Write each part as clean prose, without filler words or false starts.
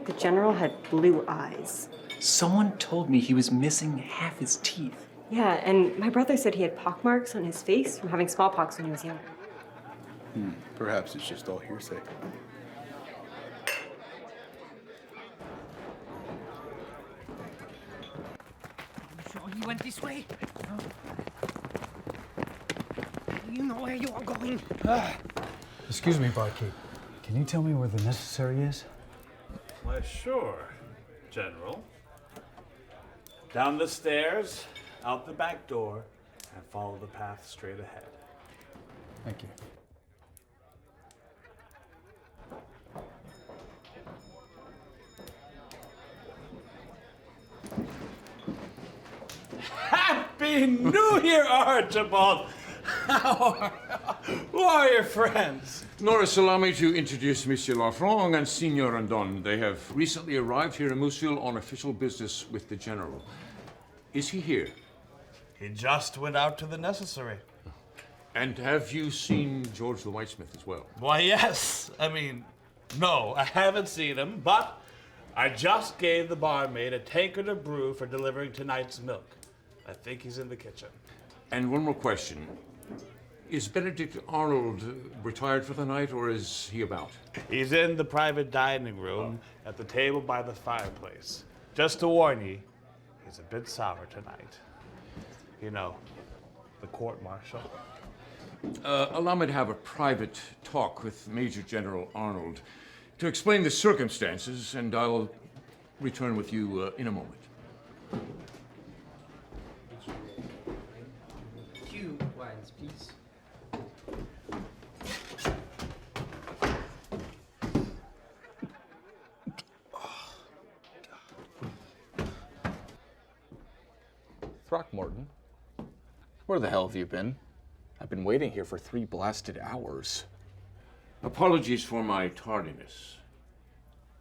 The general had blue eyes. Someone told me he was missing half his teeth. Yeah, and my brother said he had pockmarks on his face from having smallpox when he was younger. Perhaps it's just all hearsay. Sure he went this way? You know where you are going. Excuse me, barkeep. Can you tell me where the necessary is? Why, sure, General. Down the stairs, out the back door, and follow the path straight ahead. Thank you. Happy New Year, Archibald! Who are your friends? Norris, allow me to introduce Monsieur Langfrang and Signor Rendon. They have recently arrived here in Monsieur on official business with the General. Is he here? He just went out to the necessary. And have you seen George-The-Whitesmith as well? Why, yes. No, I haven't seen him, but I just gave the barmaid a tankard of brew for delivering tonight's milk. I think he's in the kitchen. And one more question. Is Benedict Arnold retired for the night, or is he about? He's in the private dining room at the table by the fireplace. Just to warn you, he's a bit sour tonight. You know, the court-martial. Allow me to have a private talk with Major General Arnold to explain the circumstances, and I'll return with you in a moment. 2 wines, please. Throckmorton, where the hell have you been? I've been waiting here for 3 blasted hours. Apologies for my tardiness,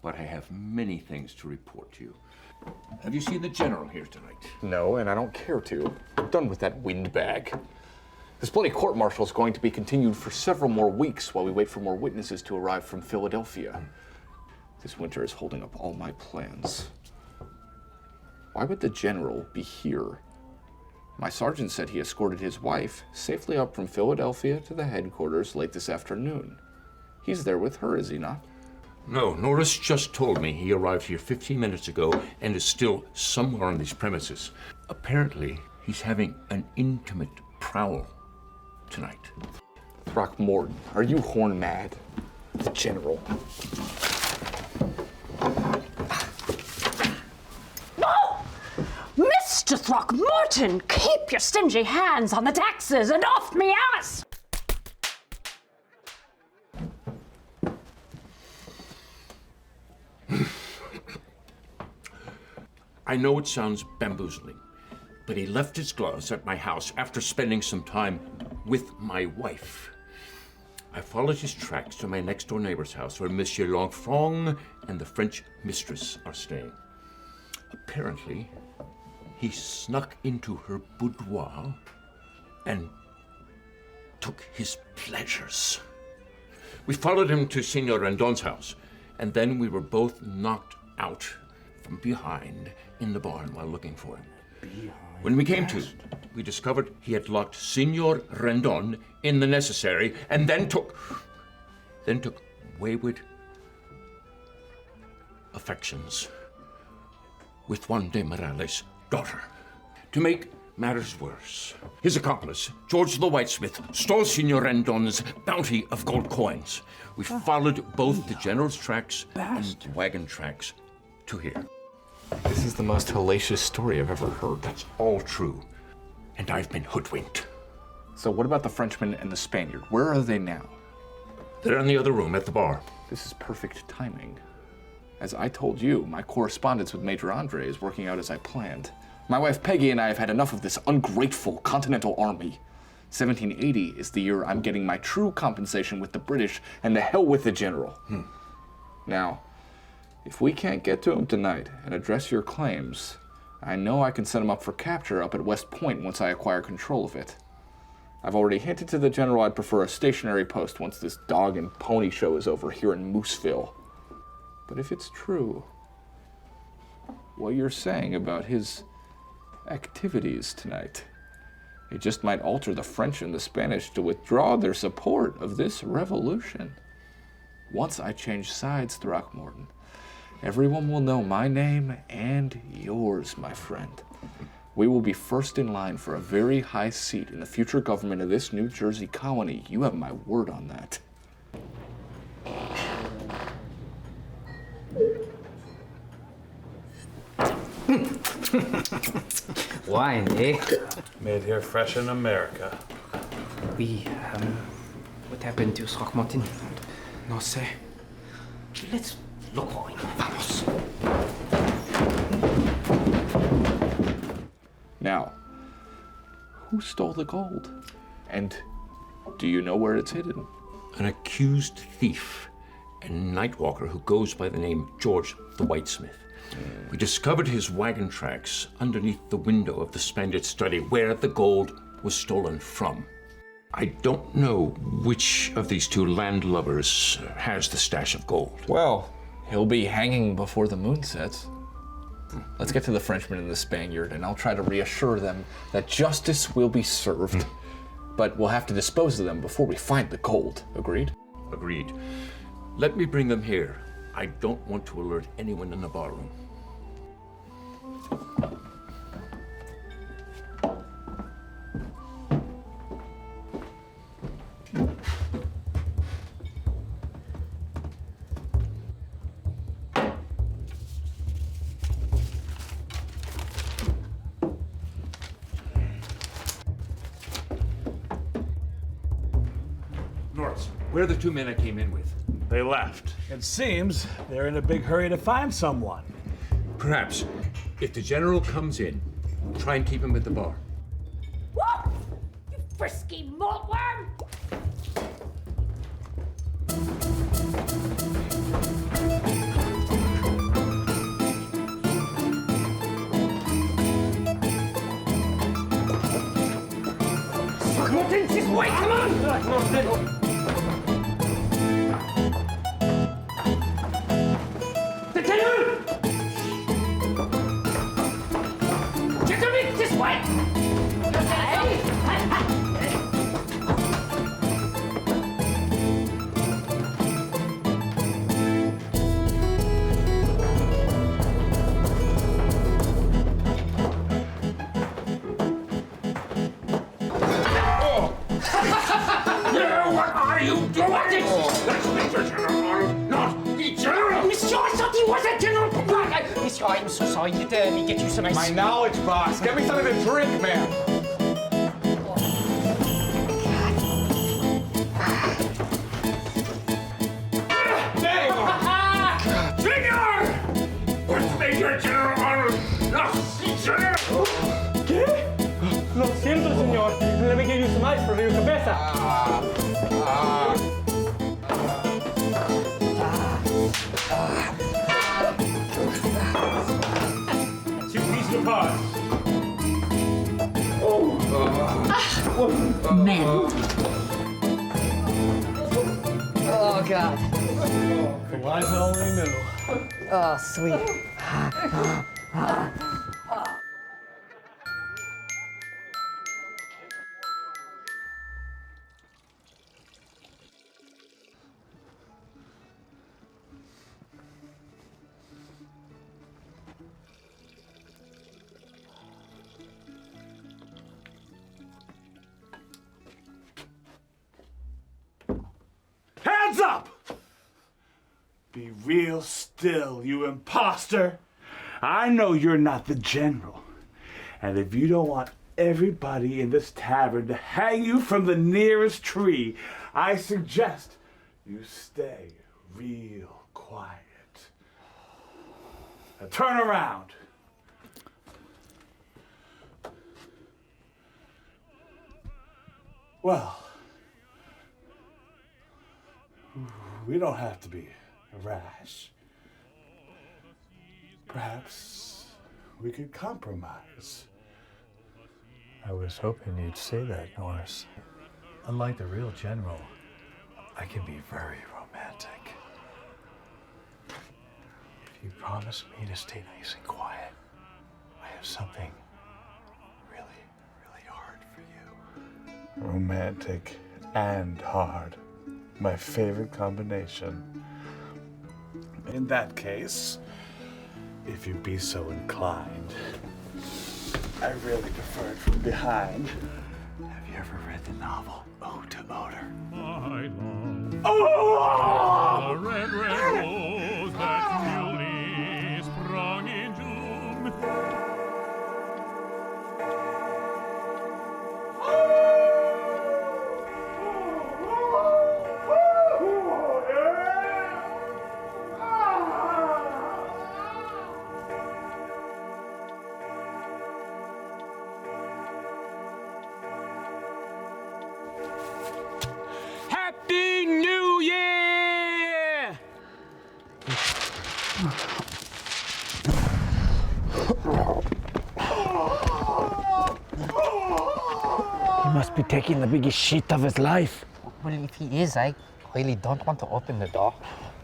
but I have many things to report to you. Have you seen the General here tonight? No, and I don't care to. I'm done with that windbag. This bloody court-martial is going to be continued for several more weeks while we wait for more witnesses to arrive from Philadelphia. This winter is holding up all my plans. Why would the General be here? My sergeant said he escorted his wife safely up from Philadelphia to the headquarters late this afternoon. He's there with her, is he not? No, Norris just told me he arrived here 15 minutes ago and is still somewhere on these premises. Apparently, he's having an intimate prowl tonight. Throckmorton, are you horn mad? The General. Mr. Throckmorton, keep your stingy hands on the taxes and off me ass! I know it sounds bamboozling, but he left his gloves at my house after spending some time with my wife. I followed his tracks to my next-door neighbor's house where Monsieur Langfrang and the French mistress are staying. Apparently, he snuck into her boudoir and took his pleasures. We followed him to Signor Rendon's house, and then we were both knocked out from behind in the barn while looking for him. When we came to, we discovered he had locked Signor Rendon in the necessary and then took wayward affections with one de Morales' daughter. To make matters worse, his accomplice, George-The-Whitesmith, stole Signor Rendon's bounty of gold coins. We followed both the General's tracks and the wagon tracks to here. This is the most hellacious story I've ever heard. That's all true, and I've been hoodwinked. So what about the Frenchman and the Spaniard? Where are they now? They're in the other room at the bar. This is perfect timing. As I told you, my correspondence with Major Andre is working out as I planned. My wife Peggy and I have had enough of this ungrateful Continental Army. 1780 is the year I'm getting my true compensation with the British, and the hell with the general. Now, if we can't get to him tonight and address your claims, I know I can set him up for capture up at West Point once I acquire control of it. I've already hinted to the general I'd prefer a stationary post once this dog and pony show is over here in Mooseville. But if it's true, what you're saying about his activities tonight, it just might alter the French and the Spanish to withdraw their support of this revolution. Once I change sides, Throckmorton, everyone will know my name and yours, my friend. We will be first in line for a very high seat in the future government of this New Jersey colony. You have my word on that. Wine, eh? Made here fresh in America. We, what happened to Throckmorton? No sé. Let's look for him. Vamos. Now, who stole the gold? And do you know where it's hidden? An accused thief and nightwalker who goes by the name George-The-Whitesmith. We discovered his wagon tracks underneath the window of the Spaniard study where the gold was stolen from. I don't know which of these two landlubbers has the stash of gold. Well, he'll be hanging before the moon sets. Let's get to the Frenchman and the Spaniard, and I'll try to reassure them that justice will be served. But we'll have to dispose of them before we find the gold. Agreed? Agreed. Let me bring them here. I don't want to alert anyone in the barroom. Norris, where are the two men I came in with? They left. It seems they're in a big hurry to find someone. Perhaps, if the general comes in, try and keep him at the bar. What? You frisky maltworm! Throckmorton, this way, come on! Throckmorton! I'm so sorry. Let me get you some ice. My knowledge box. Get me something to drink, man. What's Major General Arnold? Lo siento, señor. Let me give you some ice for your cabeza. Two pieces of pie. Men. Oh, God. Eliza only knew. Oh, sweet. Hands up! Be real still, you imposter. I know you're not the general. And if you don't want everybody in this tavern to hang you from the nearest tree, I suggest you stay real quiet. Now turn around. Well, we don't have to be rash. Perhaps we could compromise. I was hoping you'd say that, Norris. Unlike the real general, I can be very romantic. If you promise me to stay nice and quiet, I have something really, really hard for you. Romantic and hard. My favorite combination. In that case, if you be so inclined, I really prefer it from behind. Have you ever read the novel Ode to Odor? Oh! A red, red rose that newly sprung in June. Happy New Year! He must be taking the biggest shit of his life. Well, if he is, I really don't want to open the door.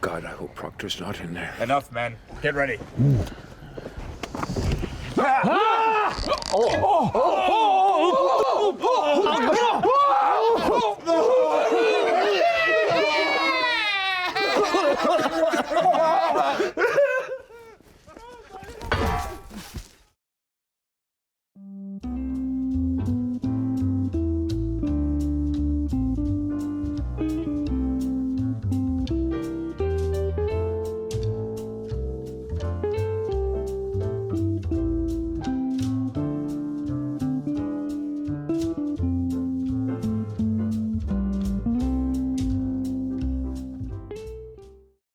God, I hope Proctor's not in there. Enough, men. Get ready.